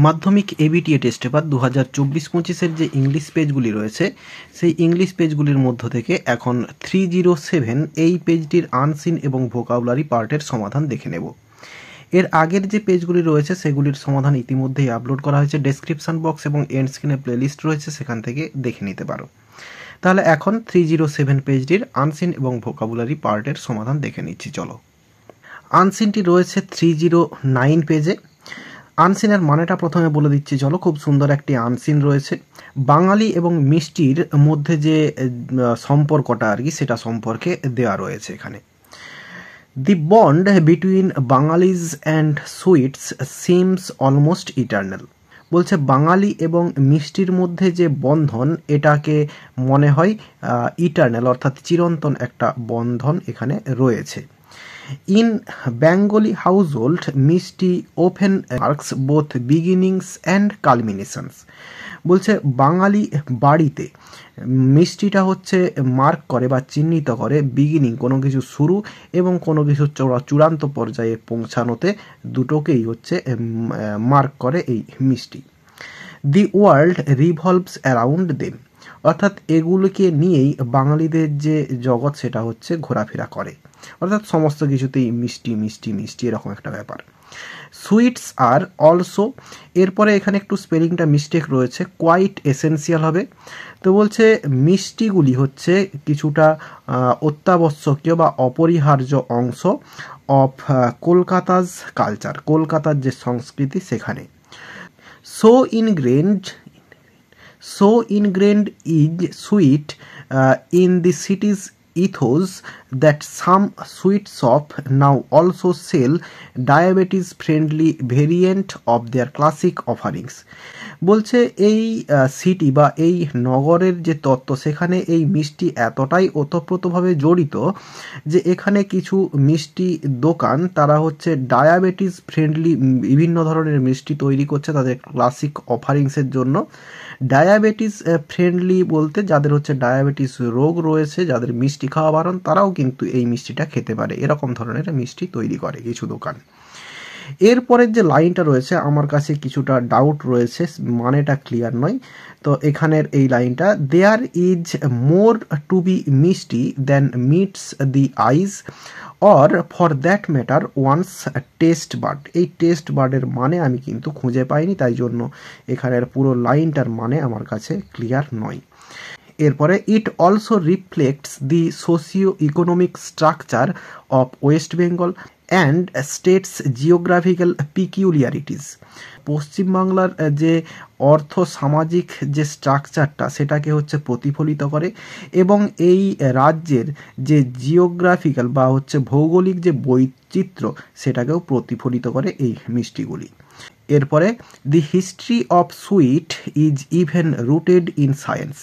মাধ্যমিক ABTA test paper 2024-25-এর যে English পেজগুলি রয়েছে সেই ইংলিশ পেজগুলির মধ্য থেকে এখন 307 এই পেজটির আনসিন এবং ভোকাবুলারি পার্টের সমাধান দেখে নেব। এর আগের যে পেজগুলি রয়েছে সেগুলির সমাধান ইতিমধ্যেই আপলোড করা হয়েছে, ডেসক্রিপশন বক্স এবং এন্ড স্ক্রিনে প্লেলিস্ট রয়েছে, সেখান থেকে দেখে নিতে পারো। তাহলে এখন 307 পেজটির আনসিন এবং ভোকাবুলারি পার্টের সমাধান দেখে নিচ্ছি। চলো, আনসিনটি রয়েছে 309 পেজে। আনসিনের মানেটা প্রথমে বলে দিচ্ছি। চলো, খুব সুন্দর একটি আনসিন রয়েছে। বাঙালি এবং মিষ্টির মধ্যে যে সম্পর্কটা আর কি, সেটা সম্পর্কে দেওয়া রয়েছে এখানে। The bond between Bengalis and sweets seems almost eternal. বলছে বাঙালি এবং মিষ্টির মধ্যে যে বন্ধন, এটাকে মনে হয় ইটার্নাল অর্থাৎ চিরন্তন একটা বন্ধন এখানে রয়েছে। In Bengali household, Mishti often marks both beginnings and culminations. বলছে বাঙালি বাড়িতে মিষ্টিটা হচ্ছে মার্ক করে বা চিহ্নিত করে বিগিনিং, কোনো কিছু শুরু, এবং কোনো কিছু চূড়ান্ত পর্যায়ে পৌঁছানোতে, দুটোকেই হচ্ছে মার্ক করে এই মিষ্টি। The world revolves around them, অর্থাৎ এগুলোকে নিয়েই বাঙালিদের যে জগৎ সেটা হচ্ছে ঘোরাফেরা করে, অর্থাৎ সমস্ত কিছুতেই মিষ্টি মিষ্টি মিষ্টি এরকম একটা ব্যাপার। সুইটস আর অলসো, এরপরে এখানে একটু স্পেলিংটা মিস্টেক রয়েছে, কোয়াইট এসেন্সিয়াল হবে। তো বলছে মিষ্টিগুলি হচ্ছে কিছুটা অত্যাবশ্যকীয় বা অপরিহার্য অংশ অফ কলকাতাজ কালচার, কলকাতার যে সংস্কৃতি সেখানে। So ingrained is sweet in the city's ethos that some sweet shop now also sell diabetes friendly variant of their classic offerings. বলছে এই সিটি বা এই নগরের যে তত্ত্ব, সেখানে এই মিষ্টি এতটাই ওতপ্রোতভাবে জড়িত যে এখানে কিছু মিষ্টি দোকান তারা হচ্ছে ডায়াবেটিস ফ্রেন্ডলি বিভিন্ন ধরনের মিষ্টি তৈরি করছে তাদের ক্লাসিক অফারিংসের জন্য। ডায়াবেটিস ফ্রেন্ডলি বলতে যাদের হচ্ছে ডায়াবেটিস রোগ রয়েছে, যাদের মিষ্টি খাওয়া বারণ, তারাও কিন্তু এই মিষ্টিটা খেতে পারে, এরকম ধরনের মিষ্টি তৈরি করে কিছু দোকান। এরপরের যে লাইনটা রয়েছে আমার কাছে কিছুটা ডাউট রয়েছে, মানেটা ক্লিয়ার নয়। তো এখানের এই লাইনটা, there is more to be mishti than meets the eyes or for that matter one's taste bud. এই টেস্ট বার্ডের মানে আমি কিন্তু খুঁজে পাইনি, তাই জন্য এখানের পুরো লাইনটার মানে আমার কাছে ক্লিয়ার নয়। এরপরে it also reflects the socio economic structure of West Bengal and states geographical peculiarities. পশ্চিমবাংলার যে অর্থ সামাজিক যে স্ট্রাকচারটা সেটাকে হচ্ছে প্রতিফলিত করে, এবং এই রাজ্যের যে জিওগ্রাফিক্যাল বা হচ্ছে ভৌগোলিক যে বৈচিত্র্য সেটাকেও প্রতিফলিত করে এই মিষ্টিগুলি। এরপরে দি history of sweet is even rooted in science.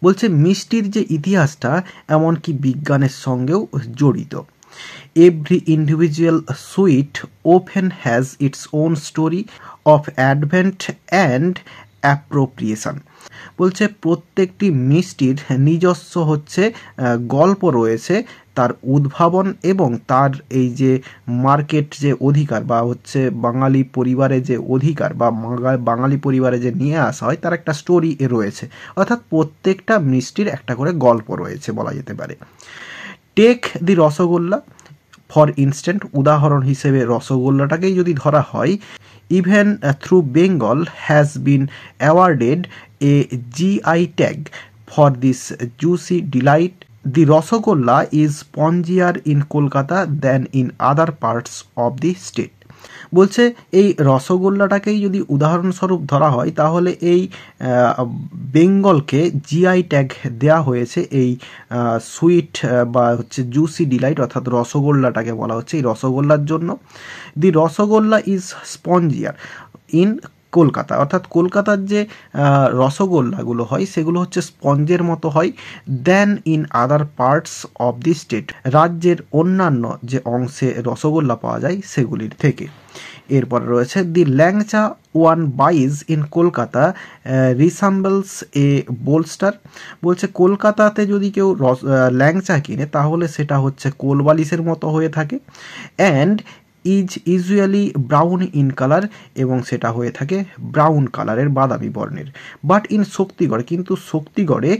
বলছে মিষ্টির যে ইতিহাসটা এমনকি বিজ্ঞানের সঙ্গেও জড়িত। Every individual sweet often has its own story of advent and appropriation. বলছে প্রত্যেকটি মিষ্টির নিজস্ব হচ্ছে গল্প রয়েছে, তার উদ্ভাবন এবং তার এই যে মার্কেট যে অধিকার বা হচ্ছে বাঙালি পরিবারে যে অধিকার বা বাঙালি পরিবারে যে নিয়ে আসা হয় তার একটা স্টোরি রয়েছে, অর্থাৎ প্রত্যেকটা মিষ্টির একটা করে গল্প রয়েছে বলা যেতে পারে। Take the rasgulla for instance, উদাহরণ হিসেবে রসগোল্লাটাকেই যদি ধরা হয়, even through Bengal has been awarded a GI tag for this juicy delight. The rasgulla is spongier in Kolkata than in other parts of the state. বলছে এই রসগোল্লাটাকেই যদি উদাহরণস্বরূপ ধরা হয় তাহলে এই বেঙ্গলকে জিআই ট্যাগ দেওয়া হয়েছে এই সুইট বা হচ্ছে জুসি ডিলাইট অর্থাৎ রসগোল্লাটাকে বলা হচ্ছে এই রসগোল্লার জন্য। দি rasgulla is spongier in Kolkata, অর্থাৎ কলকাতার যে রসগোল্লাগুলো হয় সেগুলো হচ্ছে স্পঞ্জের মতো হয়, than in other parts of the state, রাজ্যের অন্যান্য যে অংশে রসগোল্লা পাওয়া যায় সেগুলির থেকে। এরপর রয়েছে দি ল্যাংচা ওয়ান বাইজ ইন কলকাতা রিসাম্বলস এ বোলস্টার। বলছে কলকাতাতে যদি কেউ ল্যাংচা কিনে তাহলে সেটা হচ্ছে কোলবালিশের মতো হয়ে থাকে। And is usually brown in colour, এবং সেটা হয়ে থাকে ব্রাউন কালারের, বাদামি বর্ণের। বাট ইন শক্তিগড়, কিন্তু শক্তিগড়ে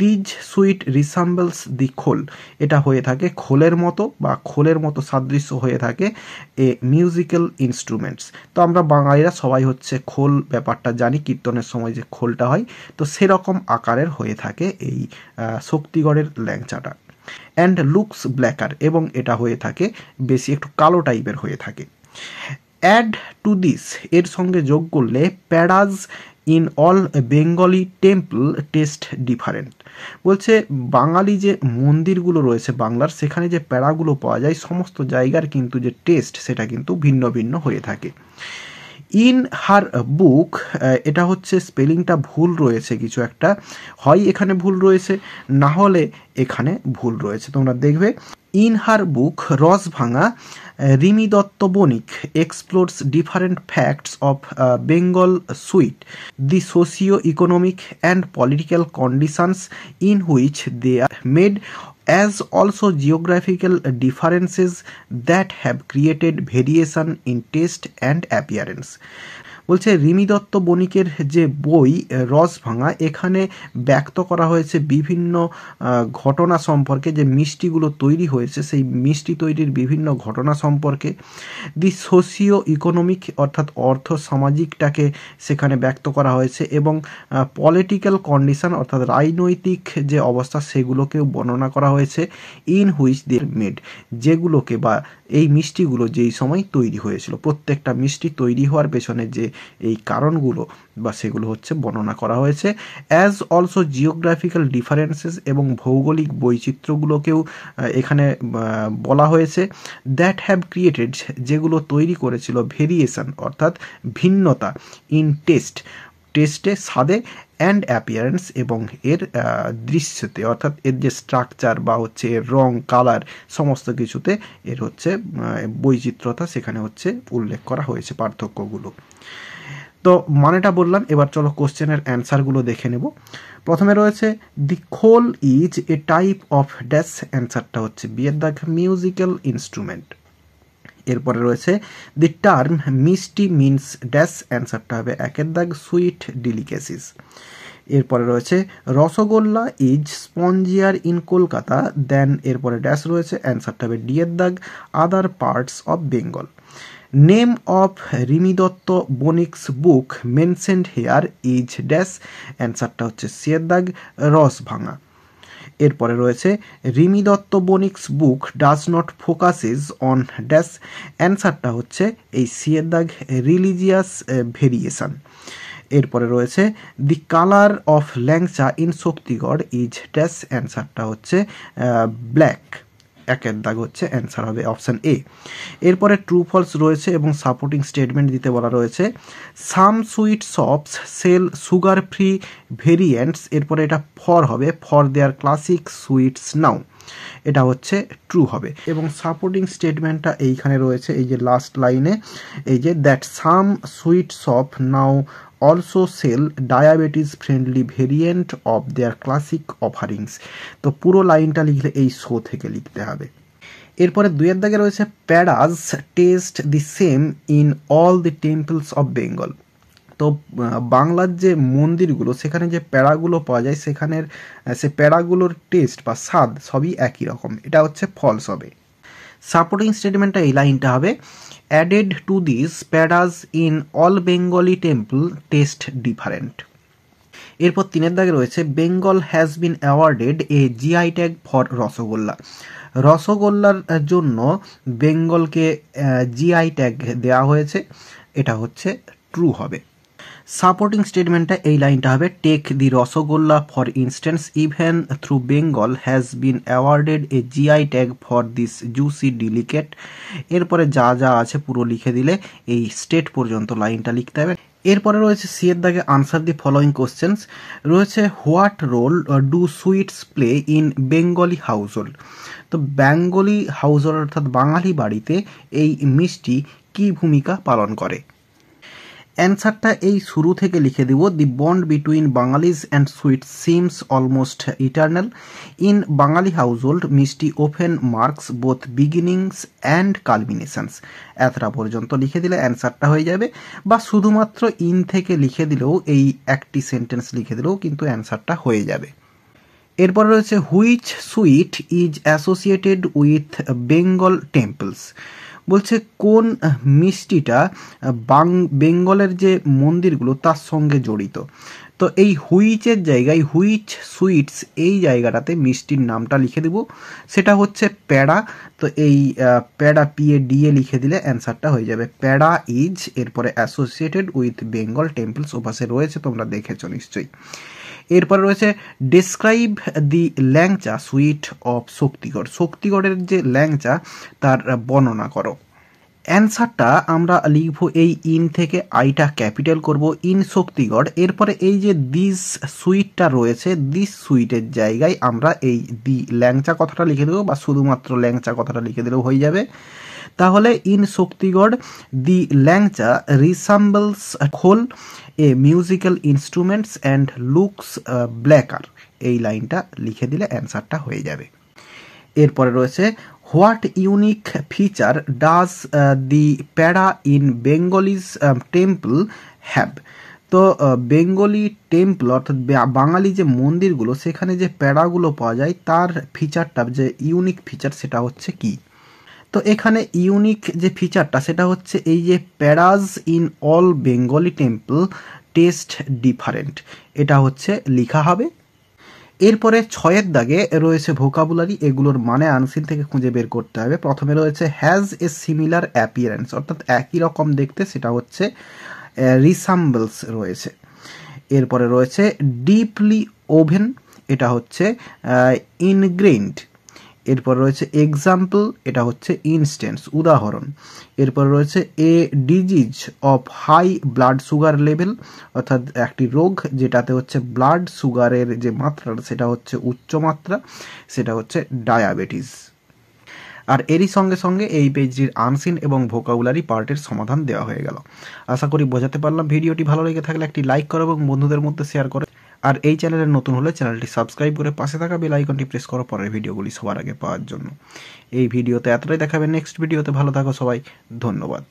দিজ সুইট রিসাম্বলস দি খোল, এটা হয়ে থাকে খোলের মতো বা খোলের মতো সাদৃশ্য হয়ে থাকে এ মিউজিক্যাল ইনস্ট্রুমেন্টস। তো আমরা বাঙালিরা সবাই হচ্ছে খোল ব্যাপারটা জানি, কীর্তনের সময় যে খোলটা হয়, তো সেরকম আকারের হয়ে থাকে এই শক্তিগড়ের ল্যাংচাটা। অ্যান্ড লুকস ব্ল্যাকার, এবং এটা হয়ে থাকে বেশি একটু কালো টাইপের হয়ে থাকে। অ্যাড টু দিস, এর সঙ্গে যোগ করলে peras in all Bengali temple taste different. বলছে বাঙালি যে মন্দিরগুলো রয়েছে বাংলার, সেখানে যে প্যাড়াগুলো পাওয়া যায় সমস্ত জায়গার কিন্তু যে টেস্ট সেটা কিন্তু ভিন্ন ভিন্ন হয়ে থাকে। ইন হার বুক, এটা হচ্ছে স্পেলিংটা ভুল রয়েছে কিছু একটা, হয় এখানে ভুল রয়েছে, না হলে এখানে ভুল রয়েছে, তোমরা দেখবে। In her book Rasabhanga, Rimi Dutta Banik explores different facts of Bengal sweet, the socio economic and political conditions in which they are made, as also geographical differences that have created variation in taste and appearance. বলছে রিমি দত্ত বণিকের যে বই রসভাঙা, এখানে ব্যক্ত করা হয়েছে বিভিন্ন ঘটনা সম্পর্কে, যে মিষ্টিগুলো তৈরি হয়েছে সেই মিষ্টি তৈরির বিভিন্ন ঘটনা সম্পর্কে। দি সোশিও ইকোনমিক, অর্থাৎ অর্থ সামাজিকটাকে সেখানে ব্যক্ত করা হয়েছে, এবং পলিটিক্যাল কন্ডিশন, অর্থাৎ রাজনৈতিক যে অবস্থা সেগুলোকেও বর্ণনা করা হয়েছে। ইন হুইচ দে মেড, যেগুলোকে বা এই মিষ্টিগুলো যেই সময় তৈরি হয়েছিল, প্রত্যেকটা মিষ্টি তৈরি হওয়ার পেছনে যে এই কারণগুলো বা সেগুলো হচ্ছে বর্ণনা করা হয়েছে। অ্যাজ অলসো জিওগ্রাফিক্যাল ডিফারেন্সেস, এবং ভৌগোলিক বৈচিত্র্যগুলোকেও এখানে বলা হয়েছে। দ্যাট হ্যাভ ক্রিয়েটেড, যেগুলো তৈরি করেছিল ভেরিয়েশন, অর্থাৎ ভিন্নতা, ইন টেস্ট, টেস্টে স্বাদে, অ্যান্ড অ্যাপিয়ারেন্স, এবং এর দৃশ্যতে, অর্থাৎ এর যে স্ট্রাকচার বা হচ্ছে এর রং কালার সমস্ত কিছুতে এর হচ্ছে বৈচিত্র্যতা সেখানে হচ্ছে উল্লেখ করা হয়েছে, পার্থক্যগুলো। তো মানেটা বললাম, এবার চলো কোশ্চেনের অ্যান্সারগুলো দেখে নেব। প্রথমে রয়েছে the khol is a type of dash, অ্যান্সারটা হচ্ছে বিয়ের দাগ মিউজিক্যাল ইনস্ট্রুমেন্ট। এরপরে রয়েছে the term mishti means dash, অ্যান্সারটা হবে একের দাগ সুইট ডিলিকেসিস। এরপরে রয়েছে rasgulla is spongier in Kolkata than, এরপরে ড্যাশ রয়েছে, অ্যান্সারটা হবে ডি এর দাগ other parts of Bengal. Name of Rimi Dutta Banik's book mentioned here is dash, অ্যান্সারটা হচ্ছে সি এর দাগ রসভাঙা। এরপরে রয়েছে রিমি দত্ত বণিকস বুক does not focuses on dash, অ্যান্সারটা হচ্ছে এই সি এর দাগ রিলিজিয়াস ভেরিয়েশন। এরপরে রয়েছে দি colour of langcha in Shaktigarh is dash, অ্যান্সারটা হচ্ছে ব্ল্যাক, একের দাগ হচ্ছে অ্যান্সার হবে অপশান এ। এরপরে ট্রু ফলস রয়েছে এবং সাপোর্টিং স্টেটমেন্ট দিতে বলা রয়েছে। Some sweet shops sell sugar free variants, এরপরে এটা ফর হবে, for their classic sweets now, এটা হচ্ছে ট্রু হবে। এবং সাপোর্টিং স্টেটমেন্টটা এইখানে রয়েছে, এই যে লাস্ট লাইনে, এই যে that some sweet shop now also sell diabetes friendly variant of their classic offerings. তো পুরো লাইনটা লিখলে এই শো থেকে লিখতে হবে। এরপরে দুইয়ের দাগে রয়েছে peras taste the same in all the temples of Bengal. তো বাংলার যে মন্দিরগুলো সেখানে যে প্যাড়াগুলো পাওয়া যায় সেখানের সে প্যাড়াগুলোর টেস্ট বা স্বাদ সবই একই রকম, এটা হচ্ছে ফলস হবে। সাপোর্টিং স্টেটমেন্টটা এই লাইনটা হবে added to this peras in all Bengali temple taste different. এরপর তিনের দাগে রয়েছে Bengal has been awarded a GI tag for rasgulla. রসগোল্লার জন্য বেঙ্গলকে জিআই ট্যাগ দেওয়া হয়েছে, এটা হচ্ছে ট্রু হবে। সাপোর্টিং স্টেটমেন্টটা এই লাইনটা হবে take the rasgulla for instance even through Bengal has been awarded a GI tag for this juicy delicate. এরপরে যা যা আছে পুরো লিখে দিলে এই স্টেট পর্যন্ত লাইনটা লিখতে হবে। এরপরে রয়েছে সি এর দাগে আনসার দি ফলোয়িং কোশ্চেন্স রয়েছে। What role do sweets play in Bengali household. তো বেঙ্গলি হাউস হোল্ড অর্থাৎ বাঙালি বাড়িতে এই মিষ্টি কী ভূমিকা পালন করে। অ্যান্সারটা এই শুরু থেকে লিখে দিব, the bond between Bengalis and sweet seems almost eternal. In Bengali household mishti often marks both beginnings and culminations. এতটা পর্যন্ত লিখে দিলে অ্যান্সারটা হয়ে যাবে, বা শুধুমাত্র ইন থেকে লিখে দিলেও, এই একটি সেন্টেন্স লিখে দিলেও কিন্তু অ্যান্সারটা হয়ে যাবে। এরপরে রয়েছে which sweet is associated with Bengal temples. বলছে কোন মিষ্টিটা বেঙ্গলের যে মন্দিরগুলো তার সঙ্গে জড়িত। তো এই হুইচের জায়গায় হুইচ সুইটস এই জায়গাটাতে মিষ্টির নামটা লিখে দেব, সেটা হচ্ছে প্যাড়া। তো এই প্যাড়া PADA লিখে দিলে অ্যান্সারটা হয়ে যাবে। প্যাড়া ইজ, এরপরে অ্যাসোসিয়েটেড উইথ বেঙ্গল টেম্পলস ওপাশে রয়েছে, তোমরা দেখেছো নিশ্চয়ই। এরপরে রয়েছে describe the langcha sweet of Shaktigarh. শক্তিগড়ের যে ল্যাংচা তার বর্ণনা করো। অ্যান্সারটা আমরা লিখব এই ইন থেকে, আইটা ক্যাপিটাল করব, ইন শক্তিগড়। এরপরে এই যে দিস সুইটটা রয়েছে, দিস সুইটের জায়গায় আমরা এই দি ল্যাংচা কথাটা লিখে দেবো, বা শুধুমাত্র ল্যাংচা কথাটা লিখে দিলেও হয়ে যাবে। তাহলে in Shaktigarh the langcha resembles khol a musical instruments and looks blacker. এই লাইনটা লিখে দিলে অ্যান্সারটা হয়ে যাবে। এরপরে রয়েছে what unique feature does the pera in Bengali's temple have. তো বেঙ্গলি টেম্পল অর্থাৎ বাঙালি যে মন্দিরগুলো সেখানে যে প্যাড়াগুলো পাওয়া যায় তার ফিচারটা, যে ইউনিক ফিচার, সেটা হচ্ছে কি। তো এখানে ইউনিক যে ফিচারটা সেটা হচ্ছে এই যে peras in all Bengali temple taste different, এটা হচ্ছে লেখা হবে। এরপরে 6 দাগে রয়েছে ভোকাবুলারি, এগুলোর মানে আনসিন থেকে খুঁজে বের করতে হবে। প্রথমে রয়েছে হ্যাজ এ সিমিলার অ্যাপিয়ারেন্স, অর্থাৎ একই রকম দেখতে, সেটা হচ্ছে রিসাম্বলস রয়েছে। এরপরে রয়েছে ডিপলি ওভেন, এটা হচ্ছে ইনগ্রেইন্ড। এরপর রয়েছে এক্সাম্পল, এটা হচ্ছে ইনস্ট্যান্স, উদাহরণ। এরপর রয়েছে a disease of high blood sugar level, অর্থাৎ একটি রোগ যেটাতে হচ্ছে ব্লাড সুগারের যে মাত্রা সেটা হচ্ছে উচ্চ মাত্রা, সেটা হচ্ছে ডায়াবেটিস। আর এরই সঙ্গে সঙ্গে এই পেজটির আনসিন এবং ভোকাবুলারি পার্টের সমাধান দেওয়া হয়ে গেল। আশা করি বোঝাতে পারলাম। ভিডিওটি ভালো লেগে থাকলে একটি লাইক করো এবং বন্ধুদের মধ্যে শেয়ার করো। আর এই চ্যানেলে নতুন হলে চ্যানেলটি সাবস্ক্রাইব করে পাশে থাকা বেল আইকনটি প্রেস করো পরের ভিডিওগুলি সবার আগে পাওয়ার জন্য। এই ভিডিওতে এতটাই দেখাবে, নেক্সট ভিডিওতে ভালো থাকো সবাই, ধন্যবাদ।